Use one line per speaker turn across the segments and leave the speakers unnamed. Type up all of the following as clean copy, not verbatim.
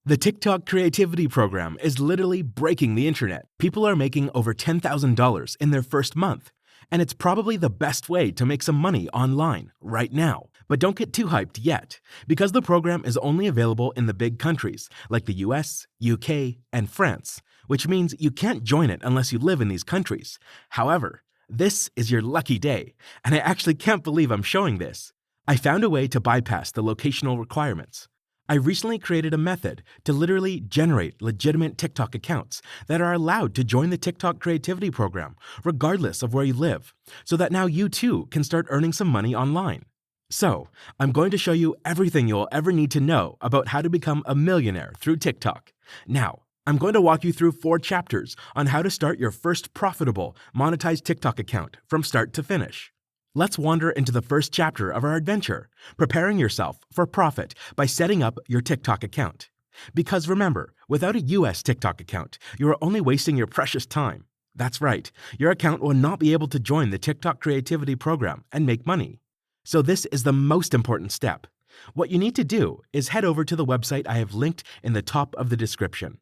The TikTok Creativity Program is literally breaking the internet. People are making over $10,000 in their first month. And it's probably the best way to make some money online right now. But don't get too hyped yet, because the program is only available in the big countries like the US, UK, and France, which means you can't join it unless you live in these countries. However, this is your lucky day, and I actually can't believe I'm showing this. I found a way to bypass the locational requirements. I recently created a method to literally generate legitimate TikTok accounts that are allowed to join the TikTok Creativity Program, regardless of where you live, so that now you too can start earning some money online. So, I'm going to show you everything you'll ever need to know about how to become a millionaire through TikTok. Now, I'm going to walk you through 4 chapters on how to start your first profitable, monetized TikTok account from start to finish. Let's wander into the first chapter of our adventure, preparing yourself for profit by setting up your TikTok account. Because remember, without a US TikTok account, you are only wasting your precious time. That's right, your account will not be able to join the TikTok Creativity Program and make money. So this is the most important step. What you need to do is head over to the website I have linked in the top of the description.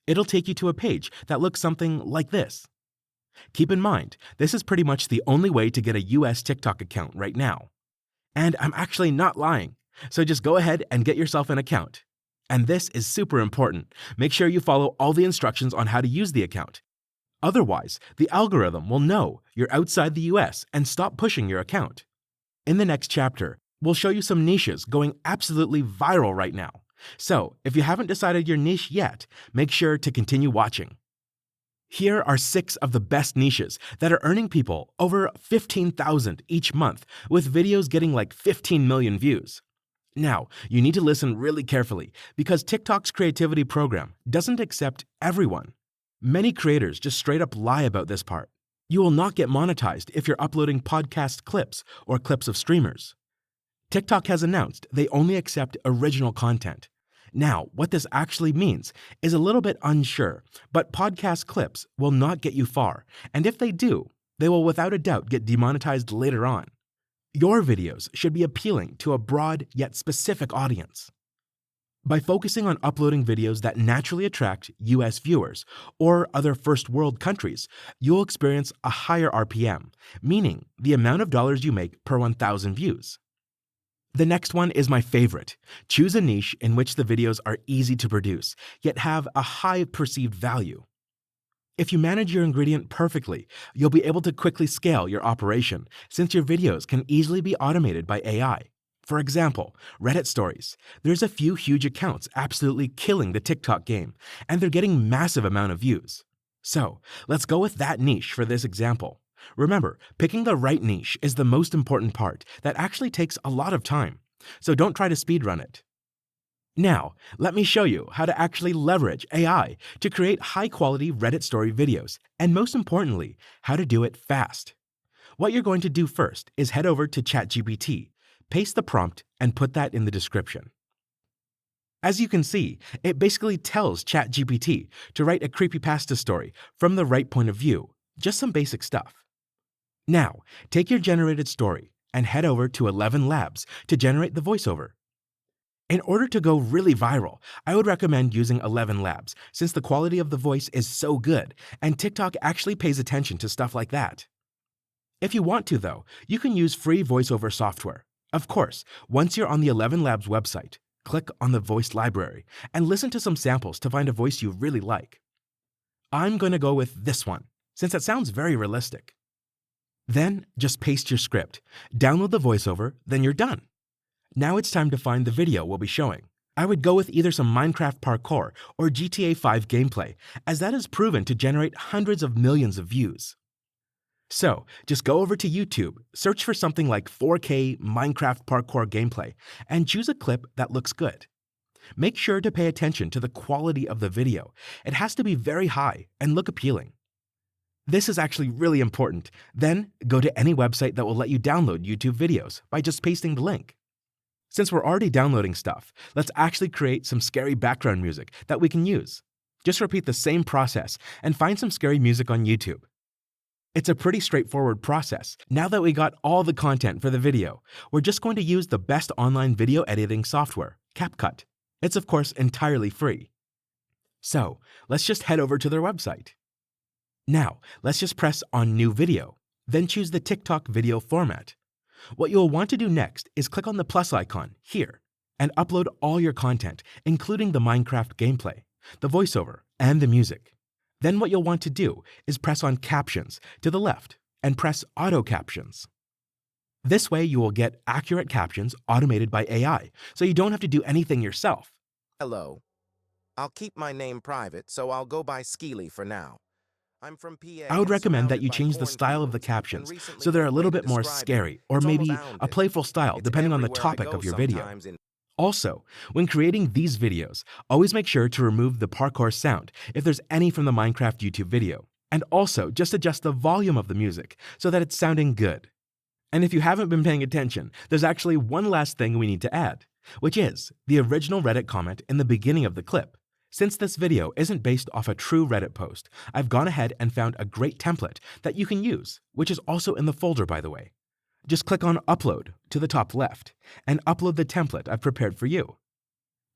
It'll take you to a page that looks something like this. Keep in mind, this is pretty much the only way to get a US TikTok account right now. And I'm actually not lying, so just go ahead and get yourself an account. And this is super important. Make sure you follow all the instructions on how to use the account. Otherwise, the algorithm will know you're outside the US and stop pushing your account. In the next chapter, we'll show you some niches going absolutely viral right now. So, if you haven't decided your niche yet, make sure to continue watching. Here are 6 of the best niches that are earning people over 15,000 each month, with videos getting like 15 million views. Now, you need to listen really carefully because TikTok's creativity program doesn't accept everyone. Many creators just straight up lie about this part. You will not get monetized if you're uploading podcast clips or clips of streamers. TikTok has announced they only accept original content. Now, what this actually means is a little bit unsure, but podcast clips will not get you far, and if they do, they will without a doubt get demonetized later on. Your videos should be appealing to a broad yet specific audience. By focusing on uploading videos that naturally attract US viewers or other first world countries, you'll experience a higher RPM, meaning the amount of dollars you make per 1,000 views. The next one is my favorite. Choose a niche in which the videos are easy to produce, yet have a high perceived value. If you manage your ingredient perfectly, you'll be able to quickly scale your operation since your videos can easily be automated by AI. For example, Reddit stories. There's a few huge accounts absolutely killing the TikTok game, and they're getting massive amount of views. So, let's go with that niche for this example. Remember, picking the right niche is the most important part that actually takes a lot of time, so don't try to speedrun it. Now, let me show you how to actually leverage AI to create high-quality Reddit story videos, and most importantly, how to do it fast. What you're going to do first is head over to ChatGPT, paste the prompt, and put that in the description. As you can see, it basically tells ChatGPT to write a creepypasta story from the right point of view, just some basic stuff. Now, take your generated story and head over to ElevenLabs to generate the voiceover. In order to go really viral, I would recommend using ElevenLabs since the quality of the voice is so good and TikTok actually pays attention to stuff like that. If you want to though, you can use free voiceover software. Of course, once you're on the ElevenLabs website, click on the voice library and listen to some samples to find a voice you really like. I'm going to go with this one since it sounds very realistic. Then just paste your script, download the voiceover, then you're done. Now it's time to find the video we'll be showing. I would go with either some Minecraft parkour or GTA 5 gameplay, as that is proven to generate hundreds of millions of views. So just go over to YouTube, search for something like 4K Minecraft parkour gameplay, and choose a clip that looks good. Make sure to pay attention to the quality of the video. It has to be very high and look appealing. This is actually really important. Then go to any website that will let you download YouTube videos by just pasting the link. Since we're already downloading stuff, let's actually create some scary background music that we can use. Just repeat the same process and find some scary music on YouTube. It's a pretty straightforward process. Now that we got all the content for the video, we're just going to use the best online video editing software, CapCut. It's of course entirely free. So let's just head over to their website. Now, let's just press on New Video, then choose the TikTok video format. What you'll want to do next is click on the plus icon here and upload all your content, including the Minecraft gameplay, the voiceover, and the music. Then what you'll want to do is press on Captions to the left and press Auto Captions. This way you will get accurate captions automated by AI, so you don't have to do anything yourself.
Hello. I'll keep my name private, so I'll go by Skeely for now. I'm from PA.
I would recommend that you change the style of the captions so they're a little bit more scary, or maybe a playful style depending on the topic of your video. Also, when creating these videos, always make sure to remove the parkour sound if there's any from the Minecraft YouTube video, and also just adjust the volume of the music so that it's sounding good. And if you haven't been paying attention, there's actually one last thing we need to add, which is the original Reddit comment in the beginning of the clip. Since this video isn't based off a true Reddit post, I've gone ahead and found a great template that you can use, which is also in the folder, by the way. Just click on Upload to the top left and upload the template I've prepared for you.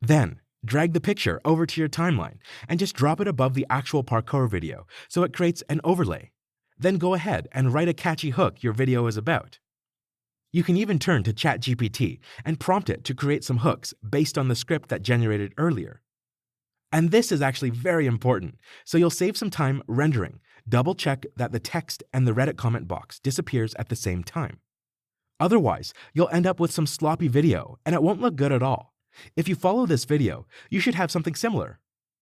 Then, drag the picture over to your timeline and just drop it above the actual parkour video so it creates an overlay. Then go ahead and write a catchy hook your video is about. You can even turn to ChatGPT and prompt it to create some hooks based on the script that generated earlier. And this is actually very important, so you'll save some time rendering. Double check that the text and the Reddit comment box disappears at the same time. Otherwise, you'll end up with some sloppy video and it won't look good at all. If you follow this video, you should have something similar.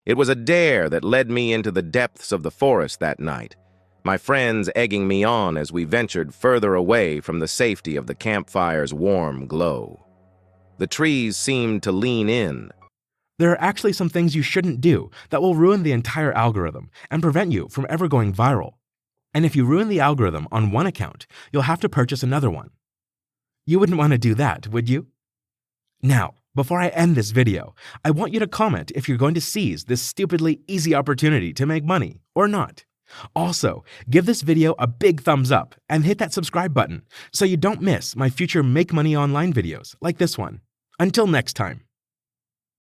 It was a dare that led me into the depths of the forest that night, my friends egging me on as we ventured further away from the safety of the campfire's warm glow. The trees seemed to lean in.
There are actually some things you shouldn't do that will ruin the entire algorithm and prevent you from ever going viral. And if you ruin the algorithm on one account, you'll have to purchase another one. You wouldn't want to do that, would you? Now, before I end this video, I want you to comment if you're going to seize this stupidly easy opportunity to make money or not. Also, give this video a big thumbs up and hit that subscribe button so you don't miss my future Make Money Online videos like this one. Until next time.